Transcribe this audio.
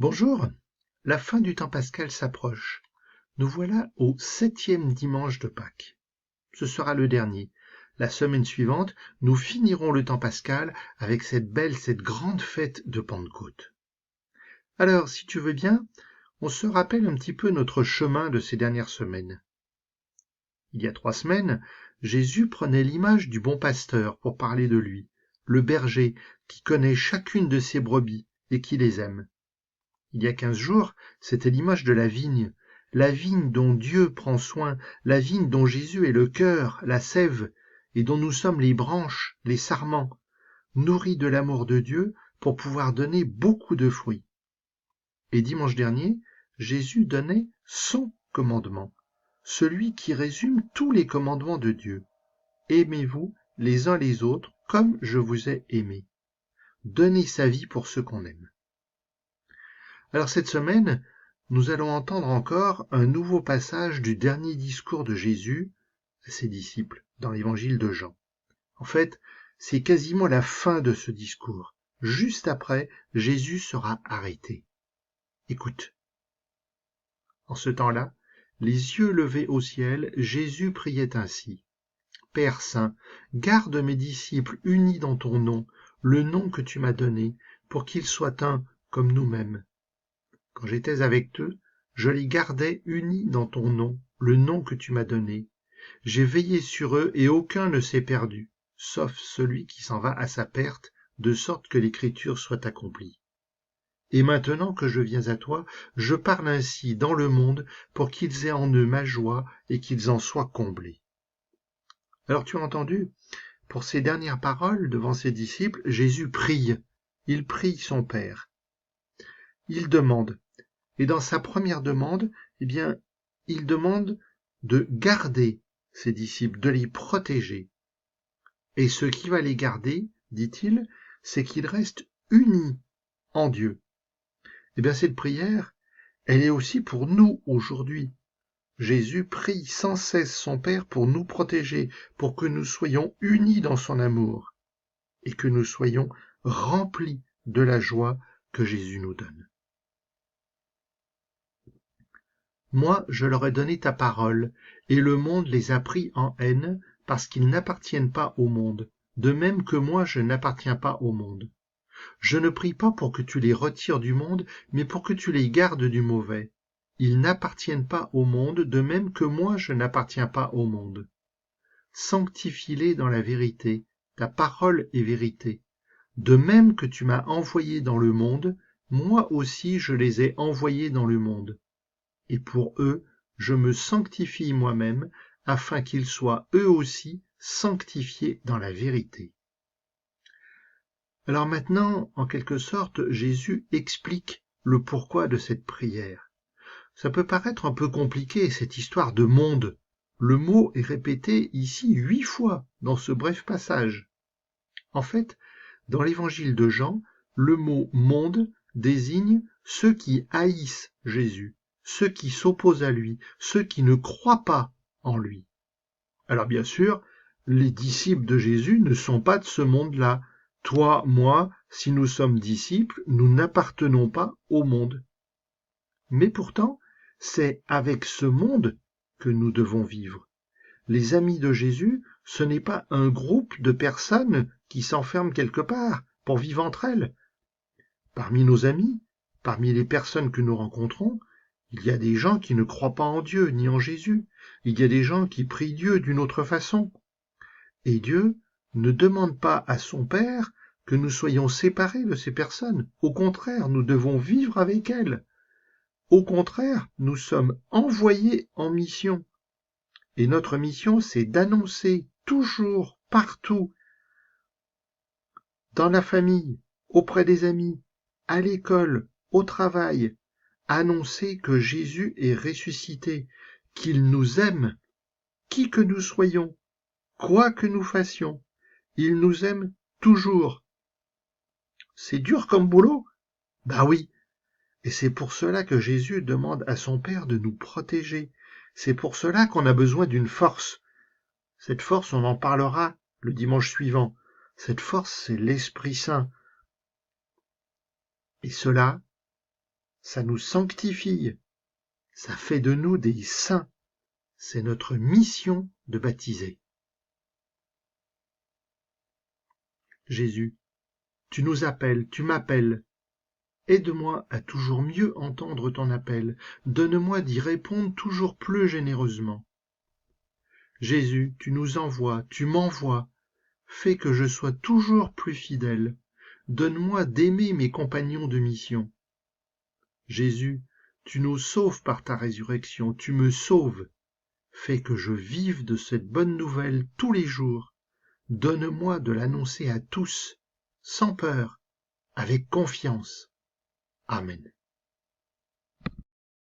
Bonjour, la fin du temps pascal s'approche. Nous voilà au 7e dimanche de Pâques. Ce sera le dernier. La semaine suivante, nous finirons le temps pascal avec cette grande fête de Pentecôte. Alors, si tu veux bien, on se rappelle un petit peu notre chemin de ces dernières semaines. Il y a 3 semaines, Jésus prenait l'image du bon pasteur pour parler de lui, le berger qui connaît chacune de ses brebis et qui les aime. Il y a 15 jours, c'était l'image de la vigne dont Dieu prend soin, la vigne dont Jésus est le cœur, la sève, et dont nous sommes les branches, les sarments, nourris de l'amour de Dieu pour pouvoir donner beaucoup de fruits. Et dimanche dernier, Jésus donnait son commandement, celui qui résume tous les commandements de Dieu. Aimez-vous les uns les autres comme je vous ai aimés. Donnez sa vie pour ceux qu'on aime. Alors cette semaine, nous allons entendre encore un nouveau passage du dernier discours de Jésus à ses disciples dans l'évangile de Jean. En fait, c'est quasiment la fin de ce discours. Juste après, Jésus sera arrêté. Écoute. En ce temps-là, les yeux levés au ciel, Jésus priait ainsi. Père Saint, garde mes disciples unis dans ton nom, le nom que tu m'as donné, pour qu'ils soient un comme nous-mêmes. Quand j'étais avec eux, je les gardais unis dans ton nom, le nom que tu m'as donné. J'ai veillé sur eux et aucun ne s'est perdu, sauf celui qui s'en va à sa perte, de sorte que l'écriture soit accomplie. Et maintenant que je viens à toi, je parle ainsi dans le monde pour qu'ils aient en eux ma joie et qu'ils en soient comblés. Alors tu as entendu, pour ces dernières paroles devant ses disciples, Jésus prie. Il prie son Père. Il demande. Et dans sa première demande, il demande de garder ses disciples, de les protéger. Et ce qui va les garder, dit-il, c'est qu'ils restent unis en Dieu. Cette prière, elle est aussi pour nous aujourd'hui. Jésus prie sans cesse son Père pour nous protéger, pour que nous soyons unis dans son amour et que nous soyons remplis de la joie que Jésus nous donne. Moi, je leur ai donné ta parole, et le monde les a pris en haine, parce qu'ils n'appartiennent pas au monde, de même que moi je n'appartiens pas au monde. Je ne prie pas pour que tu les retires du monde, mais pour que tu les gardes du mauvais. Ils n'appartiennent pas au monde, de même que moi je n'appartiens pas au monde. Sanctifie-les dans la vérité, ta parole est vérité. De même que tu m'as envoyé dans le monde, moi aussi je les ai envoyés dans le monde. Et pour eux, je me sanctifie moi-même, afin qu'ils soient eux aussi sanctifiés dans la vérité. Alors maintenant, en quelque sorte, Jésus explique le pourquoi de cette prière. Ça peut paraître un peu compliqué, cette histoire de monde. Le mot est répété ici 8 fois dans ce bref passage. En fait, dans l'évangile de Jean, le mot monde désigne ceux qui haïssent Jésus, ceux qui s'opposent à lui, ceux qui ne croient pas en lui. Alors bien sûr, les disciples de Jésus ne sont pas de ce monde-là. Toi, moi, si nous sommes disciples, nous n'appartenons pas au monde. Mais pourtant, c'est avec ce monde que nous devons vivre. Les amis de Jésus, ce n'est pas un groupe de personnes qui s'enferment quelque part pour vivre entre elles. Parmi nos amis, parmi les personnes que nous rencontrons, il y a des gens qui ne croient pas en Dieu ni en Jésus. Il y a des gens qui prient Dieu d'une autre façon. Et Dieu ne demande pas à son Père que nous soyons séparés de ces personnes. Au contraire, nous devons vivre avec elles. Au contraire, nous sommes envoyés en mission. Et notre mission, c'est d'annoncer toujours, partout, dans la famille, auprès des amis, à l'école, au travail, annoncer que Jésus est ressuscité, qu'il nous aime, qui que nous soyons, quoi que nous fassions, il nous aime toujours. C'est dur comme boulot? Ben oui. Et c'est pour cela que Jésus demande à son Père de nous protéger. C'est pour cela qu'on a besoin d'une force. Cette force, on en parlera le dimanche suivant. Cette force, c'est l'Esprit Saint. Et cela, ça nous sanctifie, ça fait de nous des saints. C'est notre mission de baptiser. Jésus, tu nous appelles, tu m'appelles. Aide-moi à toujours mieux entendre ton appel. Donne-moi d'y répondre toujours plus généreusement. Jésus, tu nous envoies, tu m'envoies. Fais que je sois toujours plus fidèle. Donne-moi d'aimer mes compagnons de mission. Jésus, tu nous sauves par ta résurrection, tu me sauves. Fais que je vive de cette bonne nouvelle tous les jours. Donne-moi de l'annoncer à tous, sans peur, avec confiance. Amen.